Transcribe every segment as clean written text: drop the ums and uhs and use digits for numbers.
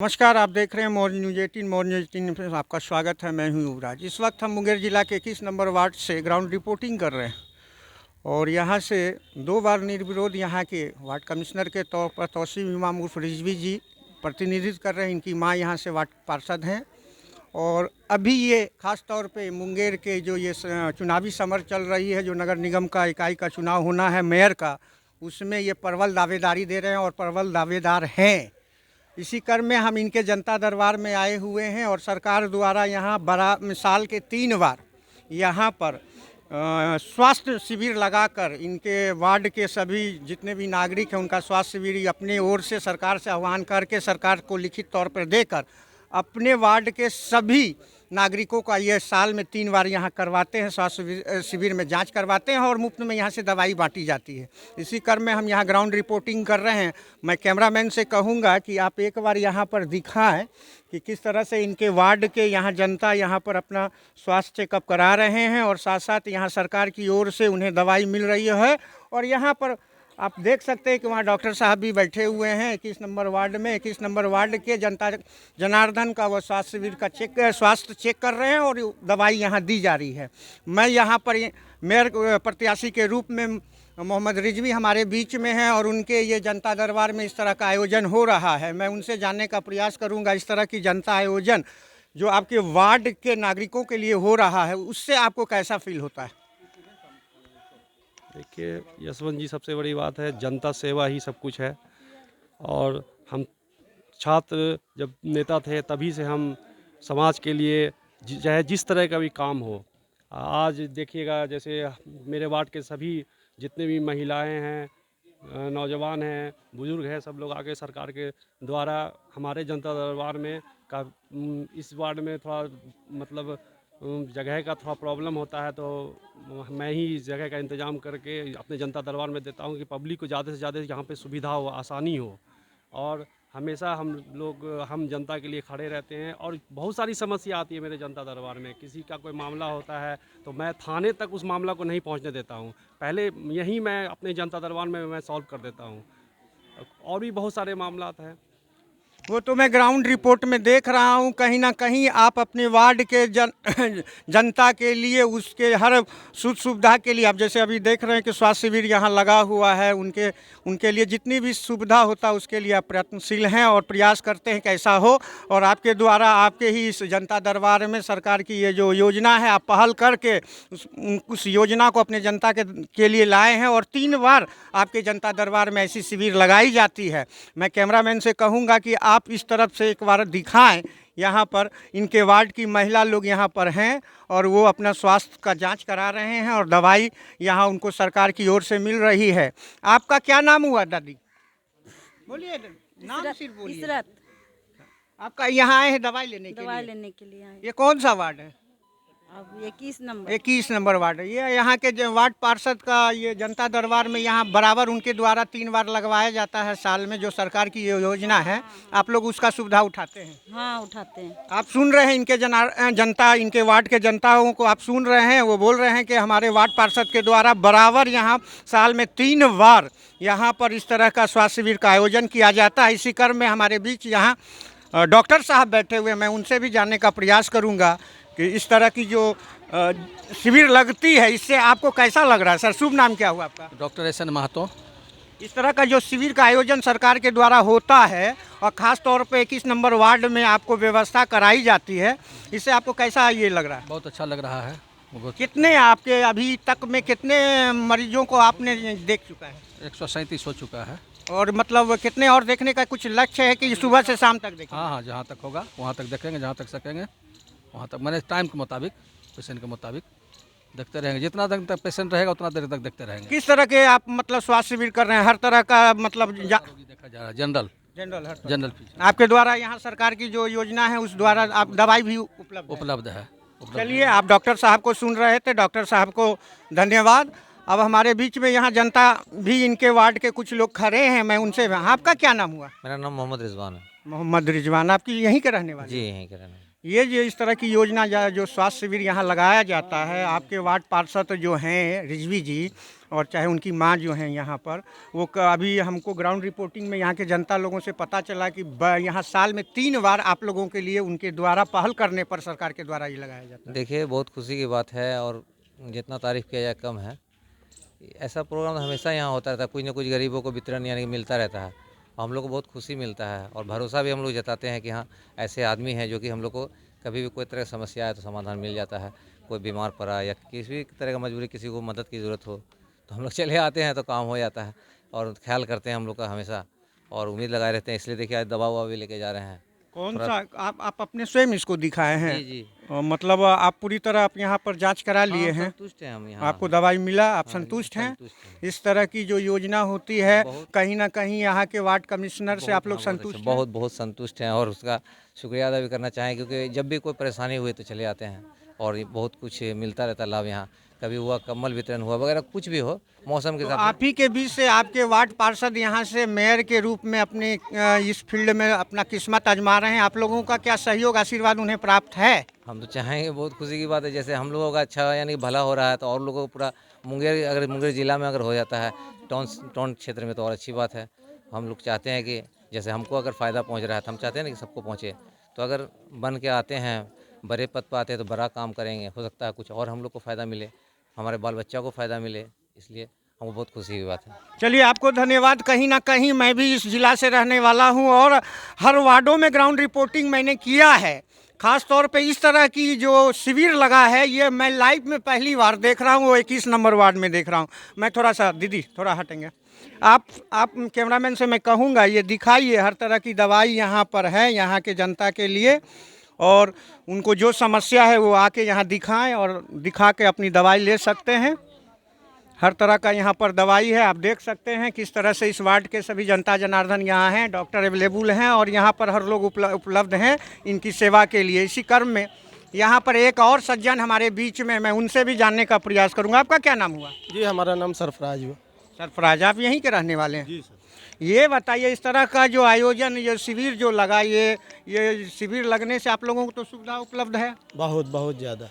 नमस्कार, आप देख रहे हैं मॉर्निंग न्यूज़ 18। मॉर्निंग न्यूज़ 18 में आपका स्वागत है। मैं हूं युवराज। इस वक्त हम मुंगेर जिला के 21 नंबर वार्ड से ग्राउंड रिपोर्टिंग कर रहे हैं और यहां से 2 बार निर्विरोध यहां के वार्ड कमिश्नर के तौर पर तौसीफ इमाम उर्फ रिजवी जी प्रतिनिधित्व कर रहे हैं। इनकी मां यहां से वार्ड पार्षद हैं और अभी ये खास तौर पे मुंगेर के जो ये चुनावी समर चल रही है, जो नगर निगम का इकाई का चुनाव होना है मेयर का, उसमें ये प्रबल दावेदारी दे रहे हैं और प्रबल दावेदार हैं। इसी क्रम में हम इनके जनता दरबार में आए हुए हैं और सरकार द्वारा यहाँ बड़ा साल के 3 बार यहाँ पर स्वास्थ्य शिविर लगाकर इनके वार्ड के सभी जितने भी नागरिक हैं उनका स्वास्थ्य शिविर अपने ओर से सरकार से आह्वान करके सरकार को लिखित तौर पर देकर अपने वार्ड के सभी नागरिकों का ये साल में 3 बार यहाँ करवाते हैं। स्वास्थ्य शिविर में जांच करवाते हैं और मुफ्त में यहाँ से दवाई बांटी जाती है। इसी क्रम में हम यहाँ ग्राउंड रिपोर्टिंग कर रहे हैं। मैं कैमरामैन से कहूँगा कि आप एक बार यहाँ पर दिखाएं कि किस तरह से इनके वार्ड के यहाँ जनता यहाँ पर अपना स्वास्थ्य चेकअप करा रहे हैं और साथ साथ यहाँ सरकार की ओर से उन्हें दवाई मिल रही है। और यहाँ पर आप देख सकते हैं कि वहाँ डॉक्टर साहब भी बैठे हुए हैं 21 नंबर वार्ड में। 21 नंबर वार्ड के जनता जनार्दन का वो स्वास्थ्य शिविर का स्वास्थ्य चेक कर रहे हैं और दवाई यहाँ दी जा रही है। मैं यहाँ पर मेयर प्रत्याशी के रूप में मोहम्मद रिजवी हमारे बीच में हैं और उनके ये जनता दरबार में इस तरह का आयोजन हो रहा है। मैं उनसे जानने का प्रयास करूँगा इस तरह की जनता आयोजन जो आपके वार्ड के नागरिकों के लिए हो रहा है, उससे आपको कैसा फील होता है? देखिए यशवंत जी, सबसे बड़ी बात है जनता सेवा ही सब कुछ है। और हम छात्र जब नेता थे तभी से हम समाज के लिए चाहे जिस तरह का भी काम हो, आज देखिएगा जैसे मेरे वार्ड के सभी जितने भी महिलाएं हैं, नौजवान हैं, बुजुर्ग हैं, सब लोग आके सरकार के द्वारा हमारे जनता दरबार में का इस वार्ड में थोड़ा मतलब जगह का थोड़ा प्रॉब्लम होता है, तो मैं ही इस जगह का इंतज़ाम करके अपने जनता दरबार में देता हूं कि पब्लिक को ज़्यादा से ज़्यादा यहाँ पे सुविधा हो, आसानी हो। और हमेशा हम जनता के लिए खड़े रहते हैं। और बहुत सारी समस्या आती है मेरे जनता दरबार में, किसी का कोई मामला होता है तो मैं थाने तक उस मामला को नहीं पहुँचने देता हूँ, पहले यहीं मैं अपने जनता दरबार में मैं सॉल्व कर देता हूँ। और भी बहुत सारे मामला हैं। वो तो मैं ग्राउंड रिपोर्ट में देख रहा हूँ, कहीं ना कहीं आप अपने वार्ड के जनता के लिए उसके हर सुख सुविधा के लिए, आप जैसे अभी देख रहे हैं कि स्वास्थ्य शिविर यहाँ लगा हुआ है, उनके लिए जितनी भी सुविधा होता है उसके लिए आप प्रयत्नशील हैं और प्रयास करते हैं कैसा हो। और आपके द्वारा आपके ही इस जनता दरबार में सरकार की ये जो योजना है, आप पहल करके उस योजना को अपने जनता के लिए लाए हैं और 3 बार आपके जनता दरबार में ऐसी शिविर लगाई जाती है। मैं कैमरामैन से कहूँगा कि आप इस तरफ से एक बार दिखाएं। यहाँ पर इनके वार्ड की महिला लोग यहाँ पर हैं और वो अपना स्वास्थ्य का जांच करा रहे हैं और दवाई यहाँ उनको सरकार की ओर से मिल रही है। आपका क्या नाम हुआ दादी? बोलिए, नाम सिर्फ बोलिए। आपका यहाँ आए हैं दवाई लेने के लिए? ये कौन सा वार्ड है? अब 21 नंबर वार्ड है। ये यहाँ के जो वार्ड पार्षद का ये जनता दरबार में यहाँ बराबर उनके द्वारा 3 बार लगवाया जाता है साल में, जो सरकार की ये योजना है। आप लोग उसका सुविधा उठाते हैं? हाँ, उठाते हैं। आप सुन रहे हैं इनके जनता, इनके वार्ड के जनताओं को आप सुन रहे हैं, वो बोल रहे हैं कि हमारे वार्ड पार्षद के द्वारा बराबर यहाँ साल में 3 बार यहाँ पर इस तरह का स्वास्थ्य शिविर का आयोजन किया जाता है। इसी क्रम में हमारे बीच यहाँ डॉक्टर साहब बैठे हुए, मैं उनसे भी जानने का प्रयास करूँगा कि इस तरह की जो शिविर लगती है इससे आपको कैसा लग रहा है? सर, शुभ नाम क्या हुआ आपका? डॉक्टर एस.एन. महतो। इस तरह का जो शिविर का आयोजन सरकार के द्वारा होता है और ख़ास तौर पे 21 नंबर वार्ड में आपको व्यवस्था कराई जाती है, इससे आपको कैसा ये लग रहा है? बहुत अच्छा लग रहा है। कितने आपके अभी तक में कितने मरीजों को आपने देख चुका है? 137 हो चुका है। और मतलब कितने और देखने का कुछ लक्ष्य है कि सुबह से शाम तक देखें? हाँ, जहाँ तक होगा वहाँ तक देखेंगे, जहाँ तक सकेंगे वहाँ तक, मैंने टाइम के मुताबिक, पेशेंट के मुताबिक देखते रहेंगे। जितना देर तक पेशेंट रहेगा उतना देर तक देखते रहेंगे। किस तरह के आप मतलब स्वास्थ्य शिविर कर रहे हैं? हर तरह का मतलब देखा जा रहा है, जनरल आपके द्वारा यहाँ सरकार की जो योजना है उस द्वारा आप दवाई भी उपलब्ध है। चलिए, आप डॉक्टर साहब को सुन रहे थे, डॉक्टर साहब को धन्यवाद। अब हमारे बीच में यहाँ जनता भी, इनके वार्ड के कुछ लोग खड़े हैं, मैं उनसे, आपका क्या नाम हुआ? मेरा नाम मोहम्मद रिजवान है। मोहम्मद रिजवान, आपकी यहीं के रहने वाले? जी, यहीं के रहने वाले। ये जो इस तरह की योजना जो स्वास्थ्य शिविर यहाँ लगाया जाता है, आपके वार्ड पार्षद जो हैं रिजवी जी, और चाहे उनकी माँ जो हैं यहाँ पर, वो अभी हमको ग्राउंड रिपोर्टिंग में यहाँ के जनता लोगों से पता चला कि यहाँ साल में 3 बार आप लोगों के लिए उनके द्वारा पहल करने पर सरकार के द्वारा ये लगाया जाता है। देखिए, बहुत खुशी की बात है और जितना तारीफ़ किया जाए कम है। ऐसा प्रोग्राम हमेशा यहाँ होता रहता है, कुछ न कुछ गरीबों को वितरण यानी कि मिलता रहता है। हम लोग को बहुत खुशी मिलता है और भरोसा भी हम लोग जताते हैं कि हाँ, ऐसे आदमी हैं जो कि हम लोग को कभी भी कोई तरह की समस्या आए तो समाधान मिल जाता है। कोई बीमार पड़ा या किसी भी तरह का मजबूरी, किसी को मदद की ज़रूरत हो तो हम लोग चले आते हैं तो काम हो जाता है और ख्याल करते हैं हम लोग का हमेशा और उम्मीद लगाए रहते हैं। इसलिए देखिए, आज दवा ववा भी लेके जा रहे हैं। कौन सा आप अपने स्वयं इसको दिखाए हैं? जी जी, मतलब आप पूरी तरह आप यहाँ पर जांच करा लिए हाँ, हैं, संतुष्ट हैं हम यहाँ। आपको दवाई मिला, आप हाँ, संतुष्ट हैं? संतुष्ट हैं। इस तरह की जो योजना होती है बहुत- कहीं ना कहीं यहाँ के वार्ड कमिश्नर से आप लोग हाँ, बहुत संतुष्ट अच्छा, हैं? बहुत बहुत संतुष्ट हैं और उसका शुक्रिया अदा भी करना चाहें क्योंकि जब भी कोई परेशानी हुई तो चले आते हैं और ये बहुत कुछ मिलता रहता है लाभ यहाँ। कभी हुआ कंबल वितरण हुआ वगैरह, कुछ भी हो मौसम के तो हिसाब आप ही के बीच से आपके वार्ड पार्षद यहाँ से मेयर के रूप में अपने इस फील्ड में अपना किस्मत आजमा रहे हैं। आप लोगों का क्या सहयोग आशीर्वाद उन्हें प्राप्त है? हम तो चाहेंगे, बहुत खुशी की बात है। जैसे हम लोगों का अच्छा यानी कि भला हो रहा है तो और लोगों को पूरा मुंगेर, अगर मुंगेर ज़िला में अगर हो जाता है टाउन क्षेत्र में तो और अच्छी बात है। हम लोग चाहते हैं कि जैसे हमको अगर फ़ायदा पहुंच रहा है तो हम चाहते हैं ना कि सबको पहुंचे। तो अगर बन के आते हैं, बड़े पद पर आते हैं तो बड़ा काम करेंगे, हो सकता है कुछ और हम लोग को फ़ायदा मिले, हमारे बाल बच्चा को फ़ायदा मिले, इसलिए हमको बहुत खुशी की बात है। चलिए, आपको धन्यवाद। कहीं ना कहीं मैं भी इस जिला से रहने वाला हूं और हर वार्डों में ग्राउंड रिपोर्टिंग मैंने किया है। खास तौर पे इस तरह की जो शिविर लगा है ये मैं लाइव में पहली बार देख रहा हूं, वो 21 नंबर वार्ड में देख रहा हूं। मैं थोड़ा सा, दीदी थोड़ा हटेंगे, आप कैमरामैन से मैं कहूँगा ये दिखाइए, हर तरह की दवाई यहाँ पर है यहाँ के जनता के लिए, और उनको जो समस्या है वो आके यहाँ दिखाएं और दिखा के अपनी दवाई ले सकते हैं। हर तरह का यहाँ पर दवाई है, आप देख सकते हैं किस तरह से इस वार्ड के सभी जनता जनार्दन यहाँ हैं, डॉक्टर अवेलेबल हैं और यहाँ पर हर लोग उपलब्ध हैं इनकी सेवा के लिए। इसी क्रम में यहाँ पर एक और सज्जन हमारे बीच में, मैं उनसे भी जानने का प्रयास करूँगा। आपका क्या नाम हुआ? जी, हमारा नाम सरफराज हुआ। सरफराज, आप यहीं के रहने वाले हैं? जी सर। ये बताइए, इस तरह का जो आयोजन, ये शिविर जो लगा, ये शिविर लगने से आप लोगों को तो सुविधा उपलब्ध है? बहुत बहुत ज़्यादा।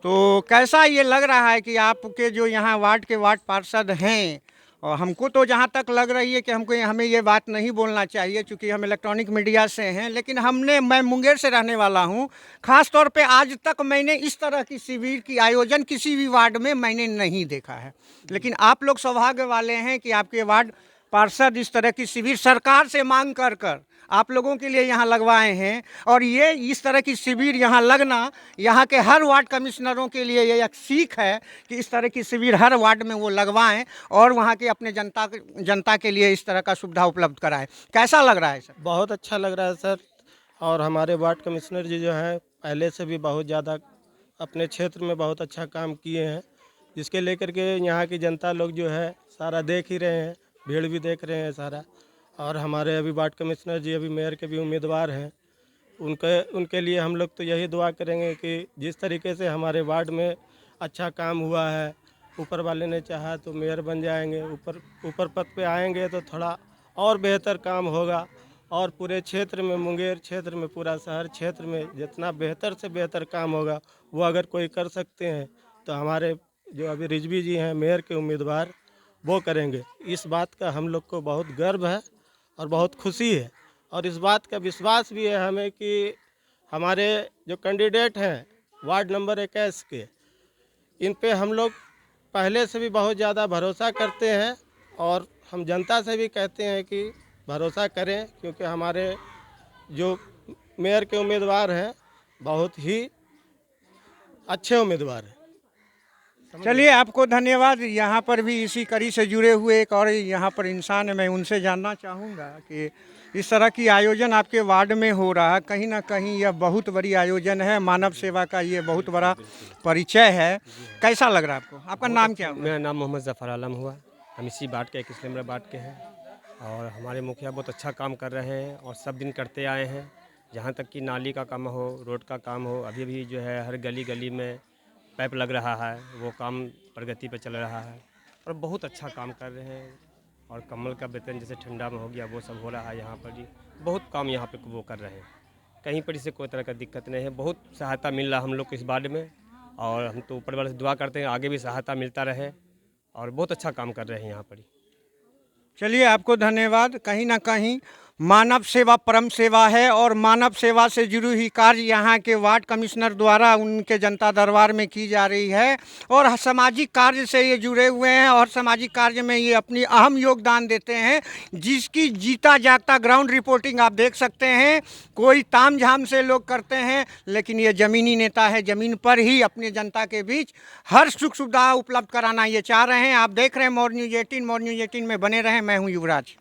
तो कैसा ये लग रहा है कि आपके जो यहाँ वार्ड के वार्ड पार्षद हैं, और हमको तो जहाँ तक लग रही है कि हमें ये बात नहीं बोलना चाहिए क्योंकि हम इलेक्ट्रॉनिक मीडिया से हैं, लेकिन मैं मुंगेर से रहने वाला हूँ। ख़ास तौर पे आज तक मैंने इस तरह की शिविर की आयोजन किसी भी वार्ड में मैंने नहीं देखा है। लेकिन आप लोग सौभाग्य वाले हैं कि आपके वार्ड पार्षद इस तरह की शिविर सरकार से मांग कर आप लोगों के लिए यहाँ लगवाए हैं, और ये इस तरह की शिविर यहाँ लगना यहाँ के हर वार्ड कमिश्नरों के लिए ये एक सीख है कि इस तरह की शिविर हर वार्ड में वो लगवाएं और वहाँ के अपने जनता के लिए इस तरह का सुविधा उपलब्ध कराएं। कैसा लग रहा है सर? बहुत अच्छा लग रहा है सर। और हमारे वार्ड कमिश्नर जी जो हैं पहले से भी बहुत ज़्यादा अपने क्षेत्र में बहुत अच्छा काम किए हैं, जिसके लेकर के यहाँ की जनता लोग जो है सारा देख ही रहे हैं, भीड़ भी देख रहे हैं सारा। और हमारे अभी वार्ड कमिश्नर जी अभी मेयर के भी उम्मीदवार हैं, उनके लिए हम लोग तो यही दुआ करेंगे कि जिस तरीके से हमारे वार्ड में अच्छा काम हुआ है, ऊपर वाले ने चाहा तो मेयर बन जाएंगे, ऊपर पद पे आएंगे तो थोड़ा और बेहतर काम होगा। और पूरे क्षेत्र में, मुंगेर क्षेत्र में, पूरा शहर क्षेत्र में जितना बेहतर से बेहतर काम होगा वो अगर कोई कर सकते हैं तो हमारे जो अभी रिजवी जी हैं मेयर के उम्मीदवार, वो करेंगे। इस बात का हम लोग को बहुत गर्व है और बहुत खुशी है, और इस बात का विश्वास भी है हमें कि हमारे जो कैंडिडेट हैं वार्ड नंबर 21 के, इन पे हम लोग पहले से भी बहुत ज़्यादा भरोसा करते हैं और हम जनता से भी कहते हैं कि भरोसा करें, क्योंकि हमारे जो मेयर के उम्मीदवार हैं बहुत ही अच्छे उम्मीदवार हैं। चलिए, आपको धन्यवाद। यहाँ पर भी इसी कड़ी से जुड़े हुए एक और यहाँ पर इंसान है, मैं उनसे जानना चाहूँगा कि इस तरह की आयोजन आपके वार्ड में हो रहा है, कहीं ना कहीं यह बहुत बड़ी आयोजन है, मानव सेवा का ये बहुत बड़ा परिचय है। कैसा लग रहा है आपको? आपका नाम क्या हुआ? मेरा नाम मोहम्मद ज़फ़र आलम हुआ। हम इसी वार्ड के 21 नंबर वार्ड के हैं और हमारे मुखिया बहुत अच्छा काम कर रहे हैं और सब दिन करते आए हैं। जहाँ तक कि नाली का काम हो, रोड का काम हो, अभी भी जो है हर गली गली में पाइप लग रहा है, वो काम प्रगति पर चल रहा है और बहुत अच्छा काम कर रहे हैं। और कमल का वेतन जैसे ठंडा में हो गया वो सब हो रहा है यहाँ पर जी, बहुत काम यहाँ पे वो कर रहे हैं। कहीं पर इससे कोई तरह का दिक्कत नहीं है, बहुत सहायता मिल रहा है हम लोग को इस वार्ड में, और हम तो ऊपर वाले से दुआ करते हैं आगे भी सहायता मिलता रहे और बहुत अच्छा काम कर रहे हैं यहाँ पर। चलिए, आपको धन्यवाद। कहीं ना कहीं मानव सेवा परम सेवा है और मानव सेवा से जुड़ी हुई कार्य यहाँ के वार्ड कमिश्नर द्वारा उनके जनता दरबार में की जा रही है और सामाजिक कार्य से ये जुड़े हुए हैं और सामाजिक कार्य में ये अपनी अहम योगदान देते हैं, जिसकी जीता जागता ग्राउंड रिपोर्टिंग आप देख सकते हैं। कोई ताम झाम से लोग करते हैं, लेकिन ये ज़मीनी नेता है, ज़मीन पर ही अपनी जनता के बीच हर सुख सुविधा उपलब्ध कराना ये चाह रहे हैं। आप देख रहे हैं मॉर्निंग न्यूज़ 18। मॉर्निंग न्यूज़ 18 में बने रहें। मैं हूँ युवराज।